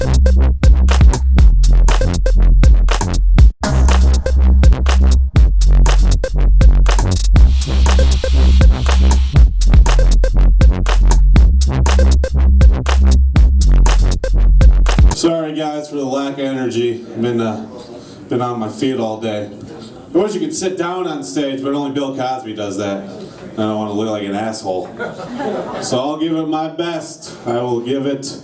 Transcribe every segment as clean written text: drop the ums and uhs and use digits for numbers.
Sorry guys for the lack of energy. I've been on my feet all day. I wish you could sit down on stage, but only Bill Cosby does that. I don't want to look like an asshole. So I'll give it my best. I will give it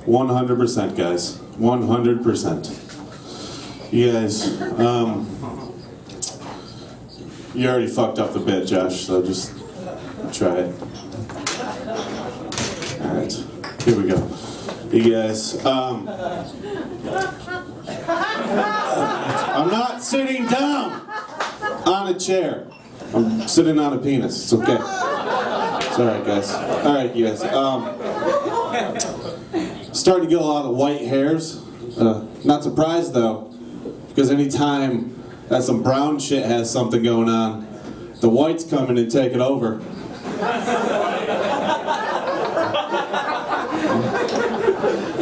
100%, guys. 100%. You guys, you already fucked up the bit, Josh, so just try it. Alright, here we go. You guys, I'm not sitting down on a chair. I'm sitting on a penis. It's okay. It's alright, guys. Alright, you guys. Starting to get a lot of white hairs. Not surprised, though, because anytime that some brown shit has something going on, the whites come in and take it over.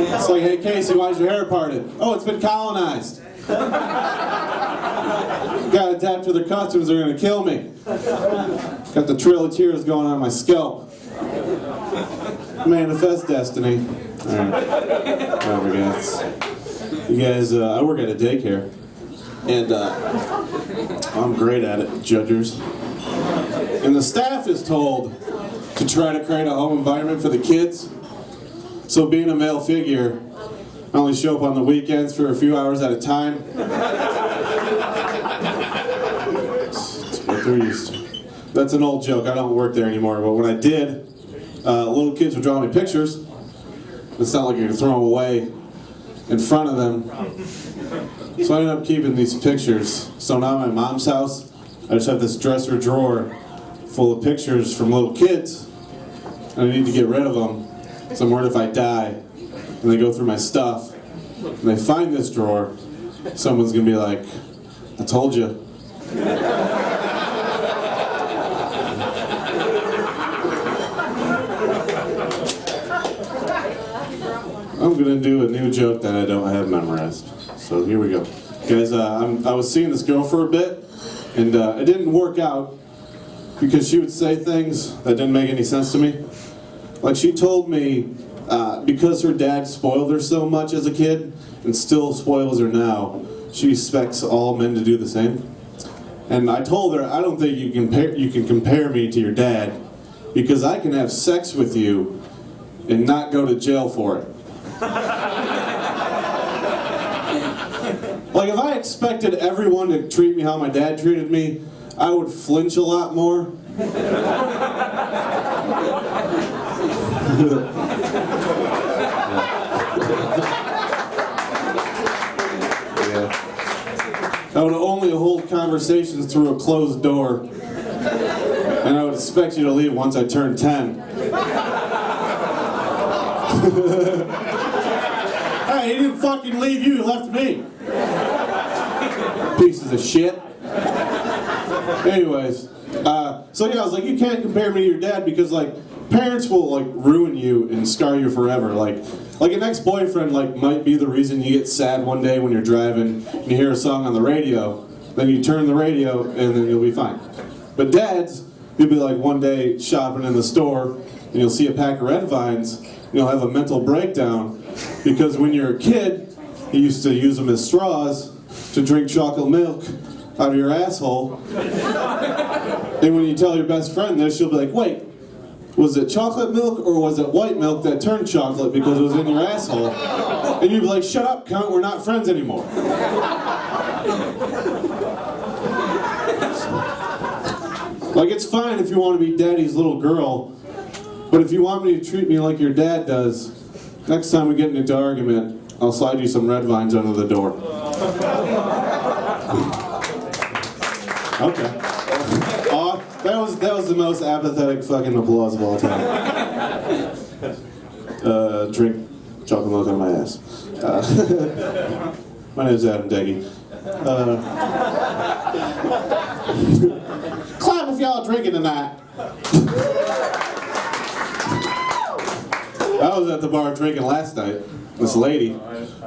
It's like, hey Casey, why's your hair parted? Oh, it's been colonized. Gotta adapt to their customs, they're gonna kill me. Got the Trail of Tears going on my scalp. Manifest destiny. Alright. Whatever, guys. You guys, I work at a daycare. And I'm great at it, judgers. And the staff is told to try to create a home environment for the kids. So being a male figure, I only show up on the weekends for a few hours at a time. It's what they're used to. That's an old joke, I don't work there anymore, but when I did, little kids would draw me pictures. It's not like you're gonna throw them away in front of them. So I ended up keeping these pictures. So now at my mom's house, I just have this dresser drawer full of pictures from little kids, and I need to get rid of them. So I'm worried if I die, and they go through my stuff, and they find this drawer, someone's gonna be like, I told you. I'm gonna do a new joke that I don't have memorized. So here we go. Guys, I was seeing this girl for a bit, and it didn't work out because she would say things that didn't make any sense to me. Like she told me, because her dad spoiled her so much as a kid, and still spoils her now, she expects all men to do the same. And I told her, I don't think you can compare me to your dad, because I can have sex with you and not go to jail for it. Like if I expected everyone to treat me how my dad treated me, I would flinch a lot more. Yeah. I would only hold conversations through a closed door, and I would expect you to leave once I turn 10. Hey, he didn't fucking leave you, he left me. Pieces of shit. Anyways, so yeah, I was like, you can't compare me to your dad because like parents will like ruin you and scar you forever. Like an ex-boyfriend like might be the reason you get sad one day when you're driving and you hear a song on the radio, then you turn the radio and then you'll be fine. But dads, you'll be like one day shopping in the store and you'll see a pack of red vines and you'll have a mental breakdown because when you're a kid, you used to use them as straws to drink chocolate milk out of your asshole. And when you tell your best friend this, she'll be like, wait, was it chocolate milk or was it white milk that turned chocolate because it was in your asshole? And you'd be like, shut up, cunt, we're not friends anymore. Like, it's fine if you want to be daddy's little girl, but if you want me to treat me like your dad does, next time we get into an argument, I'll slide you some red vines under the door. Okay. That was the most apathetic fucking applause of all time. Drink chocolate milk out of my ass. My name's Adam Deggy. Clap if y'all drinking tonight. I was at the bar drinking last night. This lady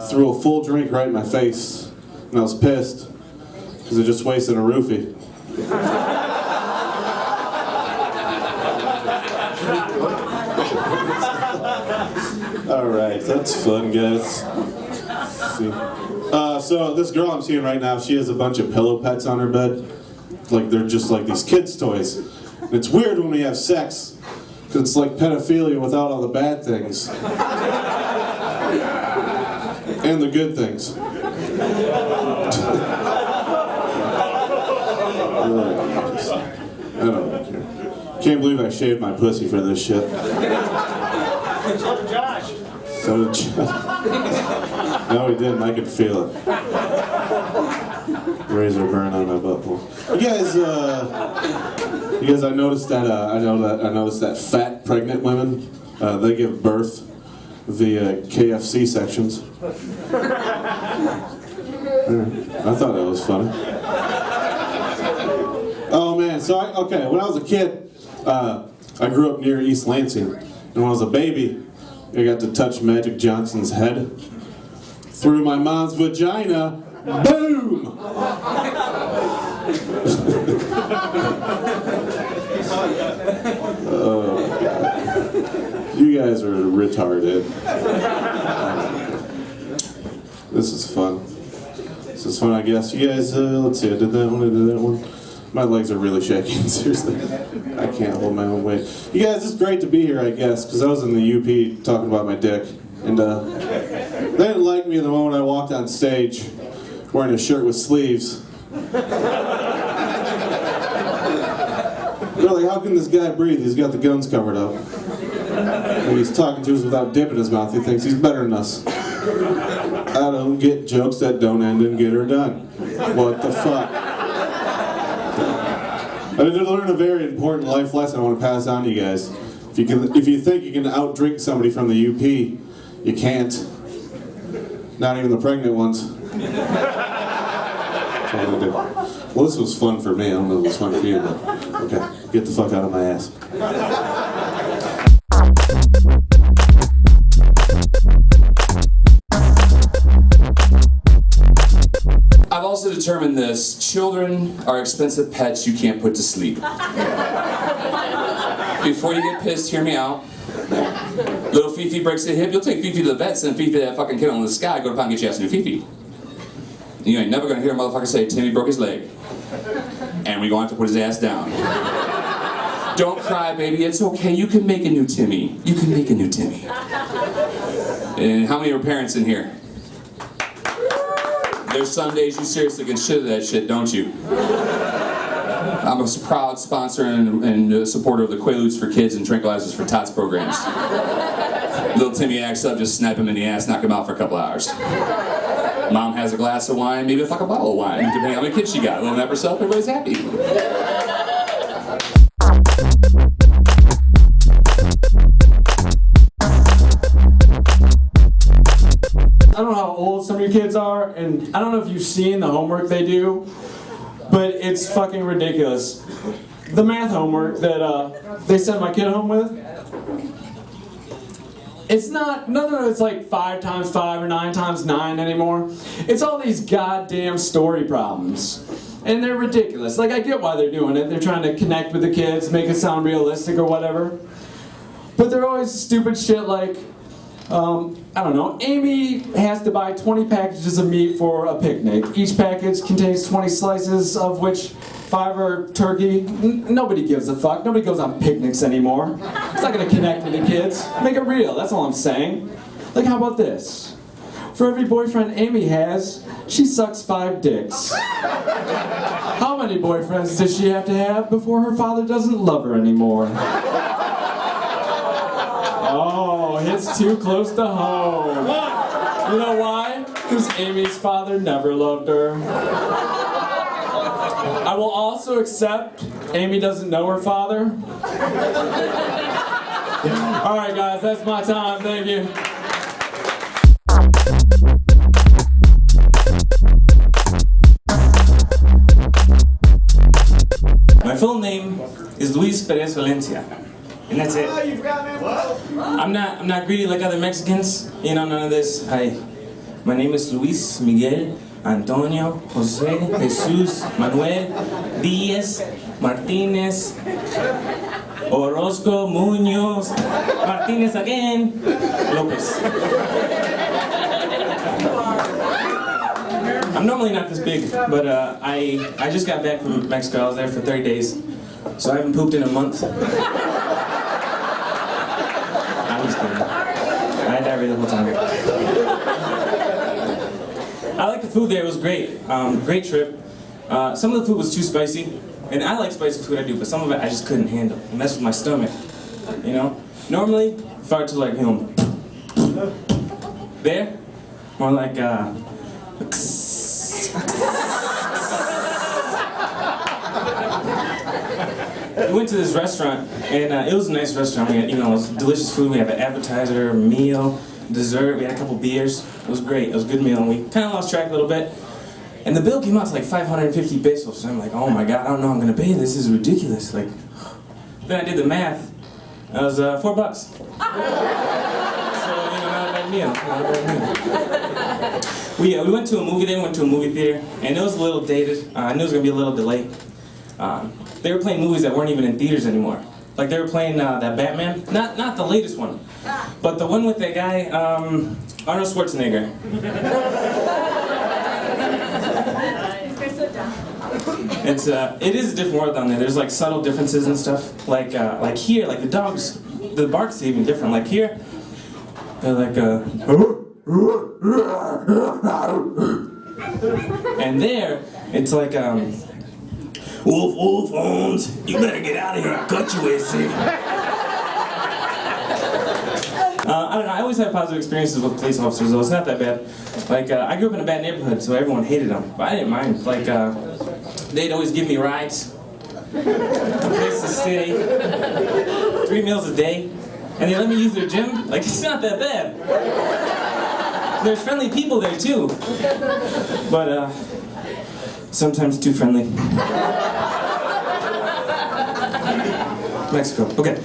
threw a full drink right in my face, and I was pissed because I just wasted a roofie. All right, that's fun, guys. So this girl I'm seeing right now, she has a bunch of pillow pets on her bed. Like they're just like these kids' toys. And it's weird when we have sex, because it's like pedophilia without all the bad things. And the good things. I don't care. Can't believe I shaved my pussy for this shit. So did Josh. So did Josh. No, he didn't. I could feel it. Razor burn on my butthole. You guys, I noticed that. I noticed that fat pregnant women, they give birth via KFC sections. I thought that was funny. Oh man, so when I was a kid, I grew up near East Lansing, and when I was a baby, I got to touch Magic Johnson's head through my mom's vagina. Boom! Oh, God. You guys are retarded. This is fun. This is fun, I guess. You guys, let's see, I did that one. My legs are really shaking, seriously. I can't hold my own weight. You guys, it's great to be here, I guess, because I was in the UP talking about my dick. And they didn't like me the moment I walked on stage wearing a shirt with sleeves. They're like, how can this guy breathe? He's got the guns covered up. And he's talking to us without dipping his mouth. He thinks he's better than us. I don't get jokes that don't end in get her done. What the fuck? I did learn a very important life lesson I want to pass on to you guys. If you think you can outdrink somebody from the UP, you can't. Not even the pregnant ones. That's what I do. Well, this was fun for me. I don't know if it was fun for you, but okay. Get the fuck out of my ass. I've also determined this. Children are expensive pets you can't put to sleep. Before you get pissed, hear me out. Little Fifi breaks a hip, you'll take Fifi to the vet, send Fifi to that fucking kennel in the sky, go to pound and get your ass a new Fifi. You ain't never gonna hear a motherfucker say, Timmy broke his leg. And we gonna have to put his ass down. Don't cry, baby, it's okay, you can make a new Timmy. You can make a new Timmy. And how many are parents in here? There's some days you seriously consider that shit, don't you? I'm a proud sponsor and supporter of the Quaaludes for Kids and Tranquilizers for Tots programs. Little Timmy acts up, just snap him in the ass, knock him out for a couple hours. Mom has a glass of wine, maybe a fucking bottle of wine, depending on how many kids she got. A little nap herself, everybody's happy. I don't know how old some of your kids are, and I don't know if you've seen the homework they do, but it's fucking ridiculous. The math homework that they sent my kid home with, it's not, none of it's like 5 times 5 or 9 times 9 anymore. It's all these goddamn story problems. And they're ridiculous. Like, I get why they're doing it. They're trying to connect with the kids, make it sound realistic or whatever. But they're always stupid shit like, I don't know, Amy has to buy 20 packages of meat for a picnic. Each package contains 20 slices, of which 5 are turkey. Nobody gives a fuck. Nobody goes on picnics anymore. It's not gonna connect with the kids. Make it real, that's all I'm saying. Like, how about this? For every boyfriend Amy has, she sucks 5 dicks. How many boyfriends does she have to have before her father doesn't love her anymore? Oh, it's too close to home. You know why? Because Amy's father never loved her. I will also accept Amy doesn't know her father. Alright guys, that's my time, thank you. My full name is Luis Perez Valencia. and that's it. Oh, you forgot, man. I'm not greedy like other Mexicans. You know, none of this. Hi, my name is Luis Miguel Antonio Jose Jesus Manuel Diaz Martinez Orozco Munoz Martinez again Lopez. I'm normally not this big, but I just got back from Mexico. I was there for 30 days, so I haven't pooped in a month. I'm just kidding. I had diarrhea the whole time. I like the food there. It was great. Great trip. Some of the food was too spicy, and I like spicy food. I do, but some of it I just couldn't handle. It messed with my stomach. You know. Normally, if I were to like there, more like We went to this restaurant, and it was a nice restaurant. We had, it was delicious food. We had an appetizer, meal, dessert. We had a couple beers. It was great. It was a good meal, and we kind of lost track a little bit. And the bill came out to like 550 pesos. And I'm like, oh my god, I don't know how I'm gonna pay. This is ridiculous. Like, then I did the math. It was $4. So not a bad meal. Not a bad meal. We went to a movie. They went to a movie theater, and it was a little dated. I knew it was gonna be a little delay. They were playing movies that weren't even in theaters anymore. Like they were playing that Batman, not the latest one, but the one with that guy, Arnold Schwarzenegger. It is a different world down there. There's like subtle differences and stuff. Like here, like the barks are even different. Like here, they're like and there, it's like Wolf, wolf, Holmes, you better get out of here. I'll cut you, AC. I don't know, I always have positive experiences with police officers, though. It's not that bad. Like, I grew up in a bad neighborhood, so everyone hated them. But I didn't mind. Like, they'd always give me rides, a place to stay, 3 meals a day, and they let me use their gym. Like, it's not that bad. There's friendly people there, too. But, sometimes too friendly. Mexico. Okay.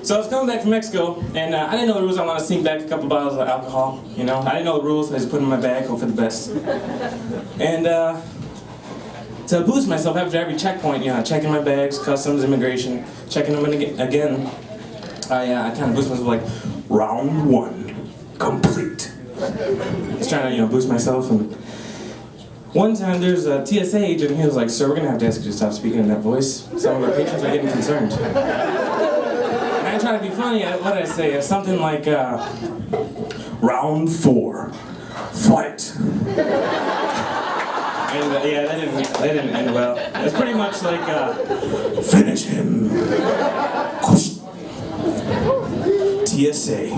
So I was coming back from Mexico, and I didn't know the rules. I wanted to sneak back a couple bottles of alcohol. I didn't know the rules. I just put them in my bag, hope for the best. And to boost myself after every checkpoint, checking my bags, customs, immigration, checking them again, I kind of boost myself like, round 1, complete. Just trying to boost myself. And one time there's a TSA agent, he was like, sir, we're gonna have to ask you to stop speaking in that voice. Some of our patrons are getting concerned. And I try to be funny, what did I say? Something like, round 4, fight. And yeah, that didn't end well. It's pretty much like, finish him. TSA,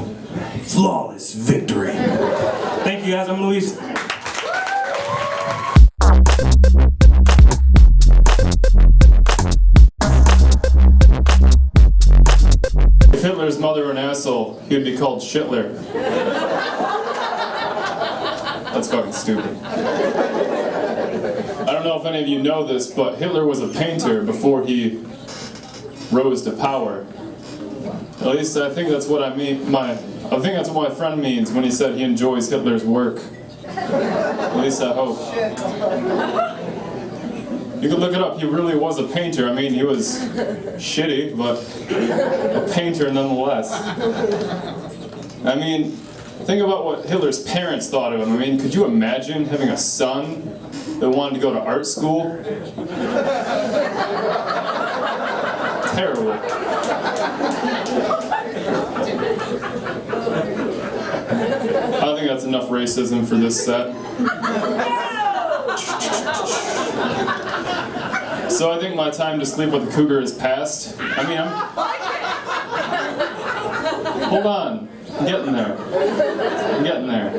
flawless victory. Thank you guys, I'm Luis. If Hitler's mother were an asshole, he would be called Shitler. That's fucking stupid. I don't know if any of you know this, but Hitler was a painter before he rose to power. At least I think that's what I mean. I think that's what my friend means when he said he enjoys Hitler's work. At least I hope. You can look it up. He really was a painter. I mean, he was shitty, but a painter nonetheless. I mean, think about what Hitler's parents thought of him. I mean, could you imagine having a son that wanted to go to art school? Terrible. I think that's enough racism for this set. So I think my time to sleep with a cougar is past. I mean, hold on. I'm getting there. I'm getting there.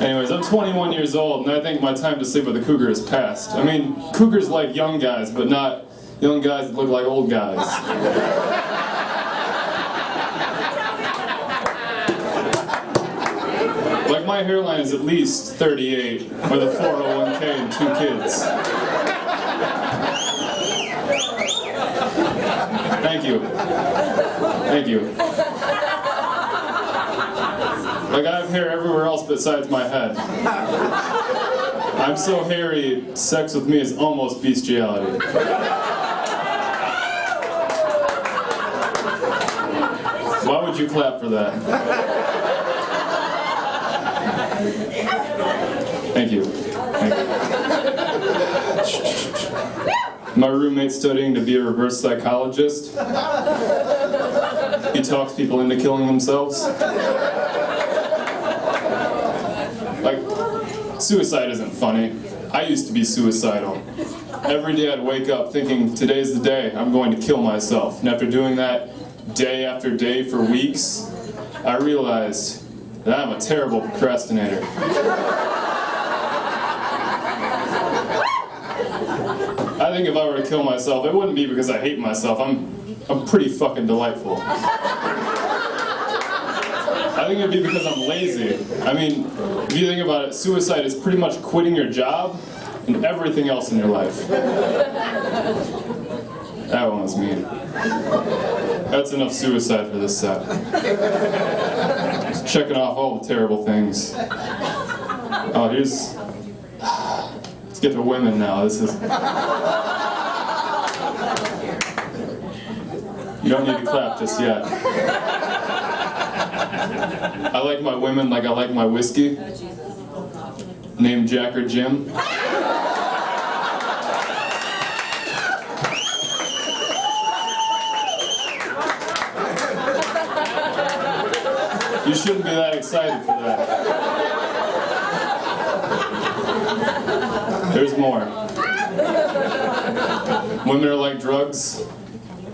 Anyways, I'm 21 years old, and I think my time to sleep with a cougar is past. I mean, cougars like young guys, but not young guys that look like old guys. Like, my hairline is at least 38, with a 401k and 2 kids. Thank you. Thank you. Like, I have hair everywhere else besides my head. I'm so hairy, sex with me is almost bestiality. Why would you clap for that? Thank you. Thank you. My roommate's studying to be a reverse psychologist. He talks people into killing themselves. Like, suicide isn't funny. I used to be suicidal. Every day I'd wake up thinking, today's the day I'm going to kill myself. And after doing that day after day for weeks, I realized that I'm a terrible procrastinator. I think if I were to kill myself, it wouldn't be because I hate myself. I'm pretty fucking delightful. I think it'd be because I'm lazy. I mean, if you think about it, suicide is pretty much quitting your job and everything else in your life. That one was mean. That's enough suicide for this set. Just checking off all the terrible things. Oh, here's... Let's get to women now. This is... You don't need to clap just yet. I like my women like I like my whiskey. Named Jack or Jim. You shouldn't be that excited for that. There's more. Women are like drugs.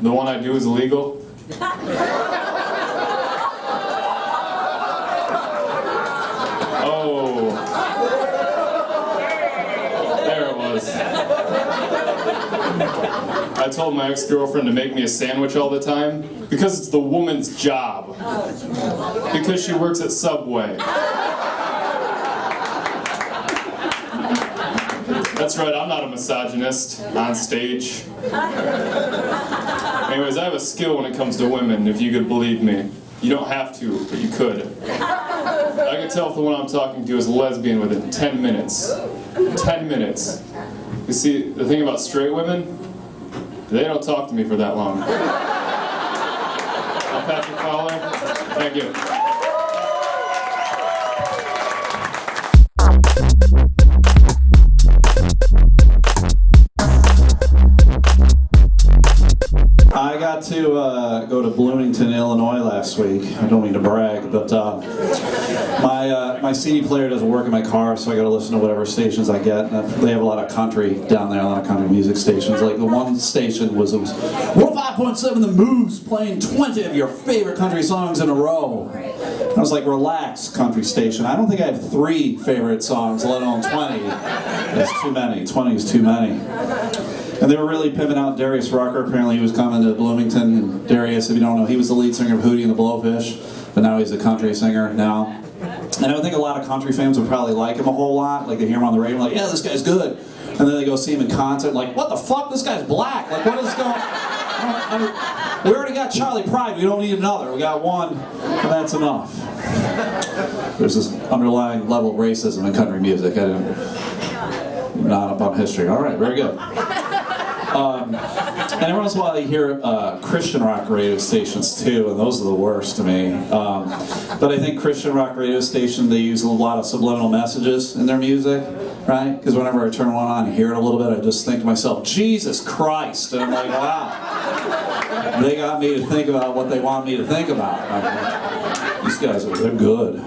The one I do is illegal. Oh. There it was. I told my ex-girlfriend to make me a sandwich all the time because it's the woman's job. Because she works at Subway. That's right, I'm not a misogynist on stage. Anyways, I have a skill when it comes to women, if you could believe me. You don't have to, but you could. I can tell if the one I'm talking to is a lesbian within 10 minutes. 10 minutes. You see, the thing about straight women, they don't talk to me for that long. I'm Patrick Fowler. Thank you. I got to go to Bloomington, Illinois last week. I don't mean to brag, but my CD player doesn't work in my car, so I got to listen to whatever stations I get. And they have a lot of country down there, a lot of country music stations. Like the one station was 105.7 The Moose playing 20 of your favorite country songs in a row. I was like, relax, country station. I don't think I have 3 favorite songs, let alone 20. That's too many. 20 is too many. And they were really pimping out Darius Rucker. Apparently he was coming to Bloomington. And Darius, if you don't know, he was the lead singer of Hootie and the Blowfish, but now he's a country singer now. And I think a lot of country fans would probably like him a whole lot. Like they hear him on the radio, like, yeah, this guy's good. And then they go see him in concert, like, what the fuck? This guy's black. Like, what is going on? I mean, we already got Charlie Pride. We don't need another. We got one, and that's enough. There's this underlying level of racism in country music. I'm not up on history. All right, very good. And every once in a while you hear Christian rock radio stations too, and those are the worst to me. But I think Christian rock radio station, they use a lot of subliminal messages in their music, right? Because whenever I turn one on and hear it a little bit, I just think to myself, Jesus Christ! And I'm like, wow. They got me to think about what they want me to think about. These guys, they're good.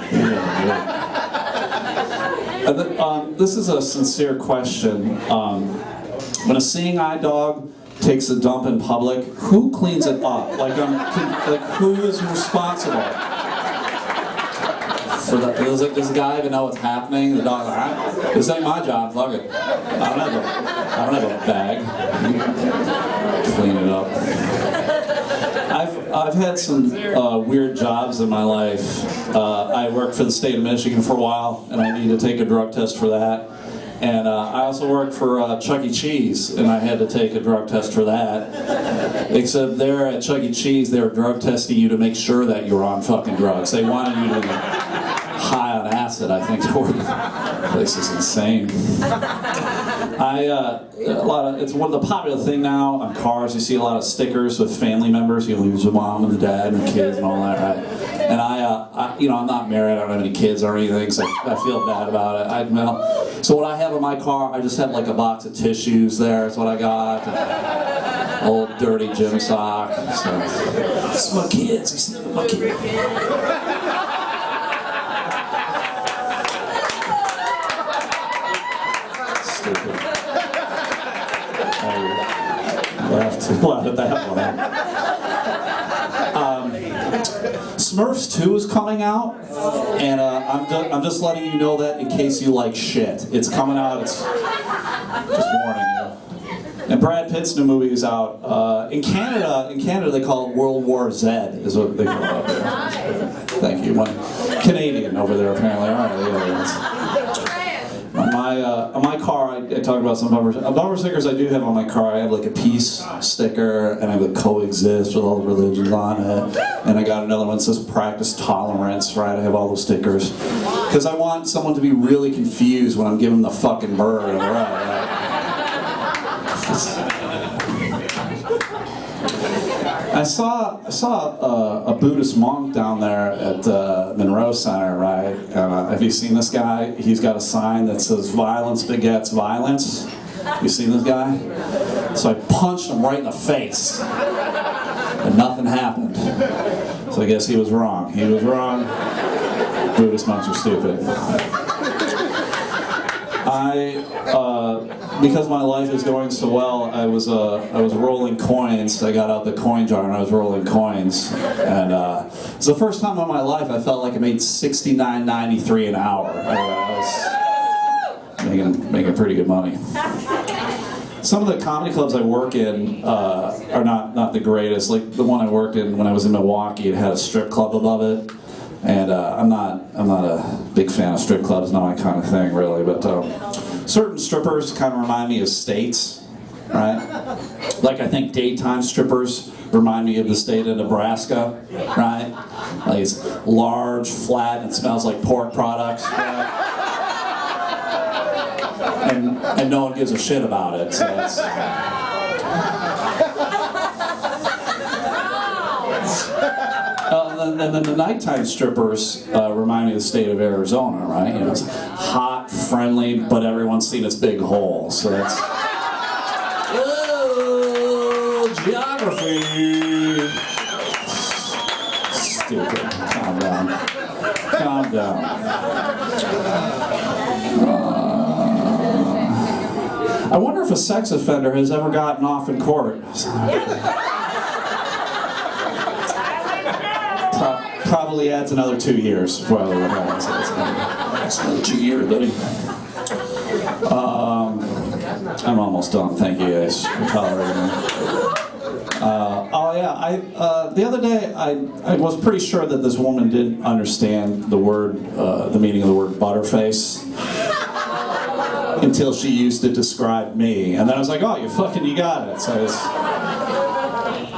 This is a sincere question. When a seeing eye dog takes a dump in public, who cleans it up? Like who is responsible for that? Does the guy even know what's happening? The dog, this ain't my job. Fuck it. I don't have a bag. Clean it up. I've had some weird jobs in my life. I worked for the state of Michigan for a while, and I need to take a drug test for that. And I also worked for Chuck E. Cheese, and I had to take a drug test for that. Except there at Chuck E. Cheese, they were drug testing you to make sure that you were on fucking drugs. They wanted you to be high on acid, I think. The place is insane. It's one of the popular thing now on cars. You see a lot of stickers with family members. You lose your mom and the dad and the kids and all that, right? And I'm not married. I don't have any kids or anything, so I feel bad about it. So what I have in my car, I just have like a box of tissues there. That's what I got. Old dirty gym sock. So, this is my kids. These are my kids. Laugh at that one. Smurfs 2 is coming out, and I'm just letting you know that in case you like shit. It's coming out. It's just warning you. And Brad Pitt's new movie is out. In Canada they call it World War Z, is what they call it out there. Thank you. One Canadian over there apparently. All right. On my car, I talked about some bumper stickers I do have on my car. I have like a peace sticker, and I have a coexist with all the religions on it. And I got another one that says practice tolerance, right? I have all those stickers. Because I want someone to be really confused when I'm giving them the fucking bird, right? I saw a Buddhist monk down there at Monroe Center, right? And have you seen this guy? He's got a sign that says "Violence begets violence." You seen this guy? So I punched him right in the face, and nothing happened. So I guess he was wrong. He was wrong. Buddhist monks are stupid. Because my life is going so well, I was rolling coins. I got out the coin jar and I was rolling coins, and it's the first time in my life I felt like I made $69.93 an hour. I was making pretty good money. Some of the comedy clubs I work in are not the greatest. Like the one I worked in when I was in Milwaukee, it had a strip club above it. And I'm not a big fan of strip clubs, not my kind of thing, really. But certain strippers kind of remind me of states, right? Like I think daytime strippers remind me of the state of Nebraska, right? Like it's large, flat, and it smells like pork products, right? And no one gives a shit about it. So it's, and then the nighttime strippers remind me of the state of Arizona, right? You know, it's hot, friendly, but everyone's seen its big hole. So that's geography. Stupid. Calm down. Calm down. I wonder if a sex offender has ever gotten off in court. Probably adds another 2 years before I leave it home. So it's another 2 years, buddy. I'm almost done. Thank you guys for tolerating me. The other day I was pretty sure that this woman didn't understand the meaning of the word butterface until she used to describe me, and then I was like, oh, you got it. So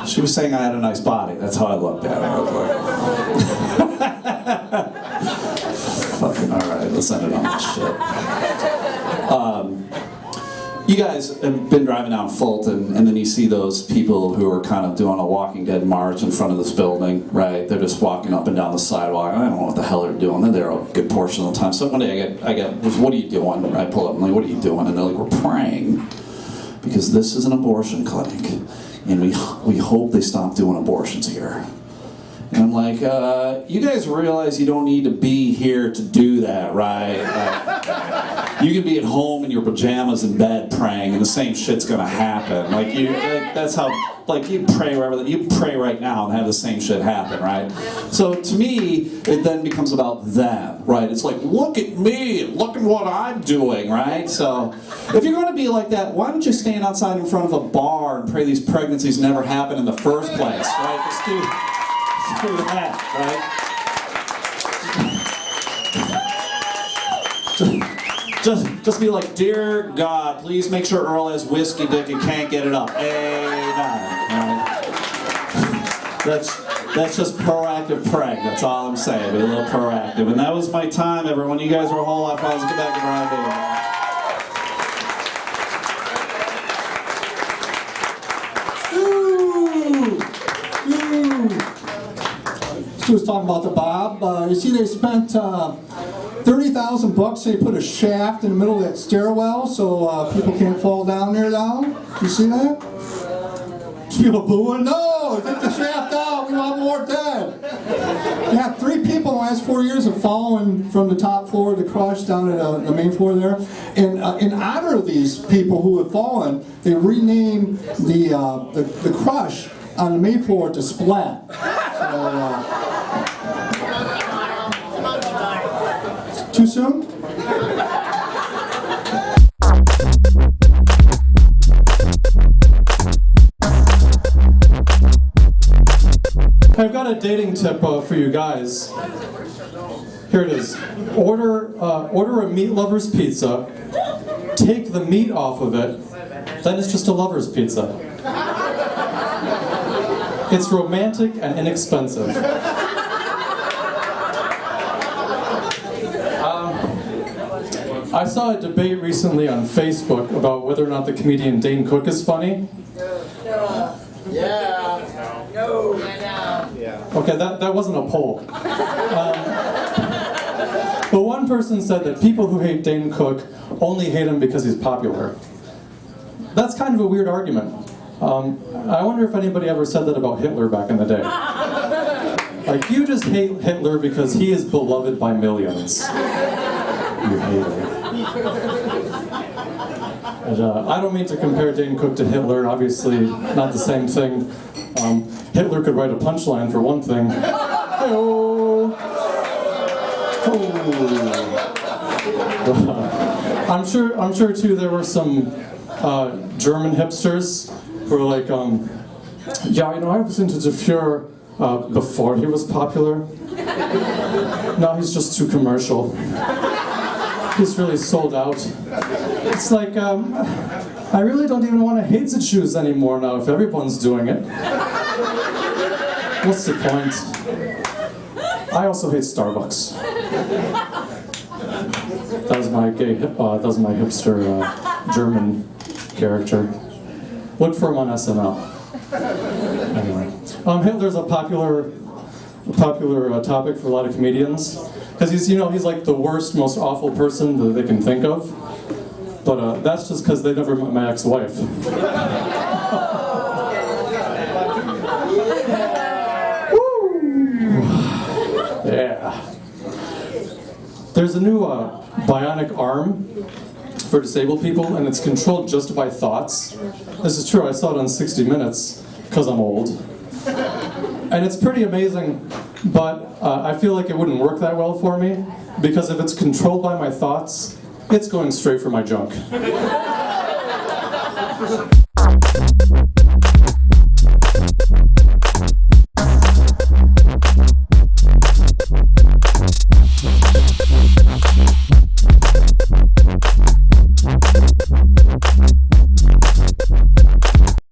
she was saying I had a nice body. That's how I looked at it. I was like, fucking alright, let's end it on this shit. You guys have been driving down Fulton, and then you see those people who are kind of doing a Walking Dead march in front of this building, right? They're just walking up and down the sidewalk. I don't know what the hell they're doing. They're there a good portion of the time. So one day I get, what are you doing? I pull up and I'm like, what are you doing? And they're like, we're praying because this is an abortion clinic, and we hope they stop doing abortions here. And I'm like, you guys realize you don't need to be here to do that, right? You can be at home in your pajamas in bed praying, and the same shit's gonna happen. That's how, you pray wherever, you pray right now and have the same shit happen, right? So to me, it then becomes about them, right? It's like, look at me, look at what I'm doing, right? So if you're gonna be like that, why don't you stand outside in front of a bar and pray these pregnancies never happen in the first place, right? Just do that, right? Just be like, dear God, please make sure Earl has whiskey dick and can't get it up. Amen. That's just proactive praying. That's all I'm saying. Be a little proactive. And that was my time, everyone. You guys were a whole lot of fun. Let's get back to She was talking about the Bob. You see, they spent $30,000 and they put a shaft in the middle of that stairwell so people can't fall down there now. You see that? People booing, no, take the shaft out, we want more dead. Yeah, 3 people in the last 4 years have fallen from the top floor of the crush down to the main floor there. And in honor of these people who have fallen, they renamed the crush on the main floor to Splat. So, too soon? I've got a dating tip for you guys. Here it is. Order a meat lover's pizza, take the meat off of it, then it's just a lover's pizza. It's romantic and inexpensive. I saw a debate recently on Facebook about whether or not the comedian Dane Cook is funny. Okay, that wasn't a poll. But one person said that people who hate Dane Cook only hate him because he's popular. That's kind of a weird argument. I wonder if anybody ever said that about Hitler back in the day. Like, you just hate Hitler because he is beloved by millions. You hate him. And, I don't mean to compare Dane Cook to Hitler, obviously not the same thing. Hitler could write a punchline for one thing. Hey-oh. I'm sure too there were some German hipsters who were like, yeah, you know, I was into the Fuhrer before he was popular. Now he's just too commercial. He's really sold out. It's like, I really don't even want to hate the Jews anymore now if everyone's doing it. What's the point? I also hate Starbucks. That was my hipster German character. Look for him on SNL. Anyway, Hitler's a popular topic for a lot of comedians because he's like the worst, most awful person that they can think of. But that's just because they never met my ex-wife. Yeah. There's a new bionic arm for disabled people, and it's controlled just by thoughts. This is true, I saw it on 60 Minutes, because I'm old. And it's pretty amazing, but I feel like it wouldn't work that well for me, because if it's controlled by my thoughts, it's going straight for my junk.